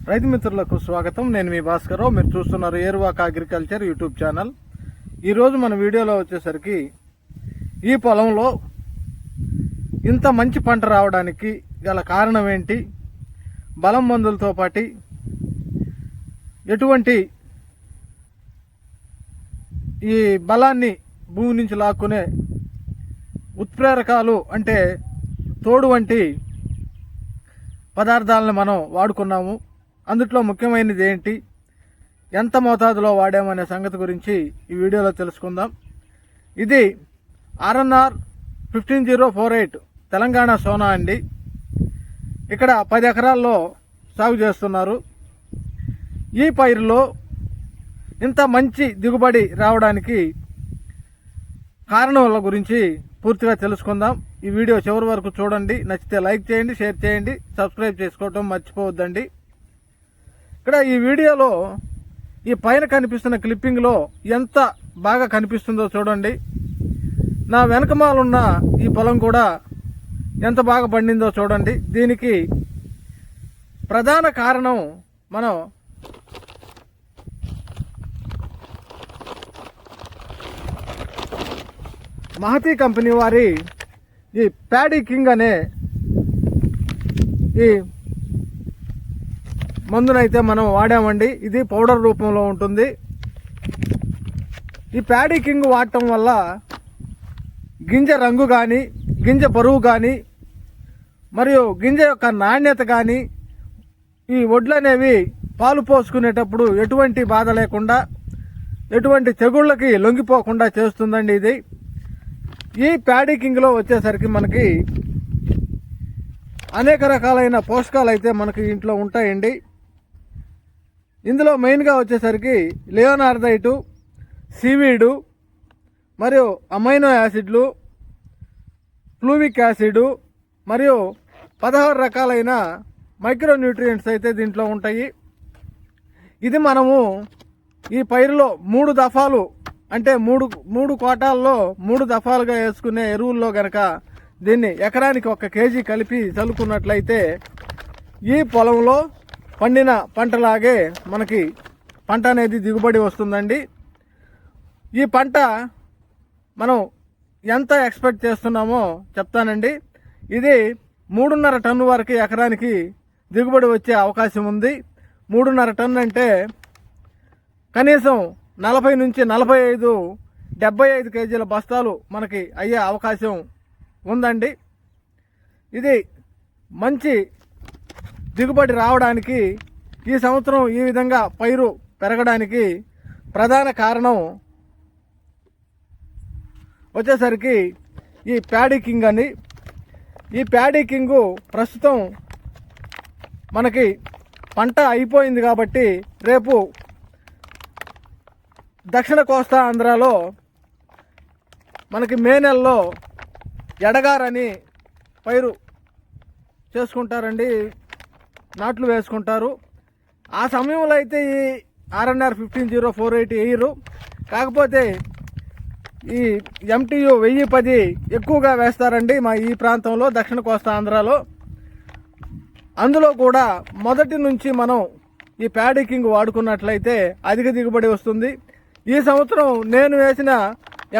రైతు మిత్రులకు స్వాగతం. నేను మీ భాస్కరరావు. మీరు చూస్తున్నారు ఏరువాక అగ్రికల్చర్ యూట్యూబ్ ఛానల్. ఈరోజు మన వీడియోలో వచ్చేసరికి ఈ పొలంలో ఇంత మంచి పంట రావడానికి గల కారణం ఏంటి, బలం మందులతో పాటు ఎటువంటి ఈ బలాన్ని భూమి నుంచి లాక్కునే ఉత్ప్రేరకాలు అంటే తోడు వంటి పదార్థాలను మనం వాడుకున్నాము. అందుట్లో ముఖ్యమైనది ఏంటి, ఎంత మోతాదులో వాడామనే సంగతి గురించి ఈ వీడియోలో తెలుసుకుందాం. ఇది RNR 15048 తెలంగాణ సోనా అండి. ఇక్కడ 10 ఎకరాల్లో సాగు చేస్తున్నారు. ఈ పైరులో ఇంత మంచి దిగుబడి రావడానికి కారణాల గురించి పూర్తిగా తెలుసుకుందాం. ఈ వీడియో చివరి వరకు చూడండి. నచ్చితే లైక్ చేయండి, షేర్ చేయండి, సబ్స్క్రైబ్ చేసుకోవటం మర్చిపోవద్దండి. ఇక్కడ ఈ వీడియోలో ఈ పైన కనిపిస్తున్న క్లిప్పింగ్లో ఎంత బాగా కనిపిస్తుందో చూడండి. నా వెనకమాలున్న ఈ పొలం కూడా ఎంత బాగా పండిందో చూడండి. దీనికి ప్రధాన కారణం మనం మహతి కంపెనీ వారి ఈ ప్యాడీ కింగ్ అనే ఈ మందునైతే మనం వాడామండి. ఇది పౌడర్ రూపంలో ఉంటుంది. ఈ ప్యాడీ కింగ్ వాడటం వల్ల గింజ రంగు కానీ, గింజ బరువు కానీ, మరియు గింజ యొక్క నాణ్యత కానీ, ఈ వడ్లు అనేవి పాలు పోసుకునేటప్పుడు ఎటువంటి బాధ లేకుండా, ఎటువంటి తెగుళ్ళకి లొంగిపోకుండా చేస్తుందండి ఇది. ఈ ప్యాడీ కింగ్లో వచ్చేసరికి మనకి అనేక రకాలైన పోషకాలు అయితే మనకి ఇంట్లో ఉంటాయండి. ఇందులో మెయిన్గా వచ్చేసరికి లియోనార్దైటు, సీవీడు, మరియు అమైనో యాసిడ్లు, ఫ్లూవిక్ యాసిడ్, మరియు 16 రకాలైన మైక్రో న్యూట్రియంట్స్ అయితే దీంట్లో ఉంటాయి. ఇది మనము ఈ పైరులో 3 దఫాలు అంటే మూడు కోటాల్లో 3 దఫాలుగా వేసుకునే ఎరువుల్లో గనక దీన్ని ఎకరానికి 1 కేజీ కలిపి చల్లుకున్నట్లయితే ఈ పొలంలో పండిన పంటలాగే మనకి పంట అనేది దిగుబడి వస్తుందండి. ఈ పంట మనం ఎంత ఎక్స్పెక్ట్ చేస్తున్నామో చెప్తానండి. ఇది 3.5 టన్ను వరకు ఎకరానికి దిగుబడి వచ్చే అవకాశం ఉంది. 3.5 టన్ను అంటే కనీసం 40 నుంచి 45, 75 కేజీల బస్తాలు మనకి అయ్యే అవకాశం ఉందండి. ఇది మంచి దిగుబడి రావడానికి, ఈ సంవత్సరం ఈ విధంగా పైరు పెరగడానికి ప్రధాన కారణం వచ్చేసరికి ఈ ప్యాడీ కింగ్ అని. ఈ ప్యాడీ కింగ్ ప్రస్తుతం మనకి పంట అయిపోయింది కాబట్టి రేపు దక్షిణ కోస్తా ఆంధ్రాలో మనకి మే నెలలో ఎడగారని పైరు చేసుకుంటారండి, నాట్లు వేసుకుంటారు. ఆ సమయంలో అయితే ఈ RNR 15048 వేయరు. కాకపోతే ఈ MTU 1010 ఎక్కువగా వేస్తారండి మా ఈ ప్రాంతంలో, దక్షిణ కోస్తా ఆంధ్రాలో. అందులో కూడా మొదటి నుంచి మనం ఈ ప్యాడీ కింగ్ వాడుకున్నట్లయితే అధిక దిగుబడి వస్తుంది. ఈ సంవత్సరం నేను వేసిన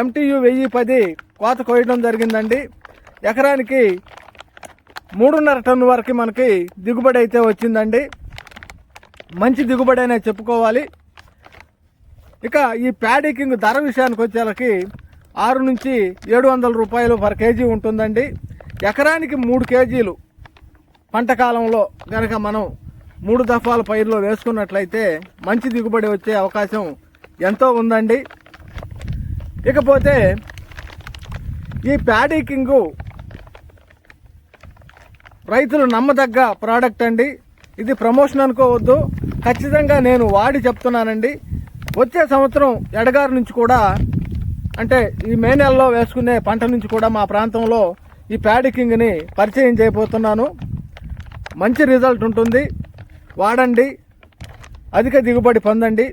MTU 1010 కోత కోయడం జరిగిందండి. ఎకరానికి 3.5 టన్ను వరకు మనకి దిగుబడి అయితే వచ్చిందండి. మంచి దిగుబడి అనే చెప్పుకోవాలి. ఇక ఈ ప్యాడీ కింగ్ ధర విషయానికి వచ్చేసరికి 6 నుంచి 700 రూపాయలు పర్ కేజీ ఉంటుందండి. ఎకరానికి 3 కేజీలు పంట కాలంలో కనుక మనం 3 దఫాల పైరులో వేసుకున్నట్లయితే మంచి దిగుబడి వచ్చే అవకాశం ఎంతో ఉందండి. ఇకపోతే ఈ ప్యాడీ కింగ్ రైతులు నమ్మదగ్గ ప్రోడక్ట్ అండి. ఇది ప్రమోషన్ అనుకోవద్దు, ఖచ్చితంగా నేను వాడి చెప్తున్నానండి. వచ్చే సంవత్సరం ఎడగారు నుంచి కూడా, అంటే ఈ మే నెలలో వేసుకునే పంట నుంచి కూడా మా ప్రాంతంలో ఈ ప్యాడీ కింగ్ని పరిచయం చేయబోతున్నాను. మంచి రిజల్ట్ ఉంటుంది, వాడండి, అధిక దిగుబడి పొందండి.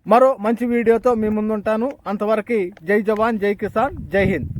మరో మంచి వీడియోతో మీ ముందుంటాను. అంతవరకు జై జవాన్, జై కిసాన్, జై హింద్.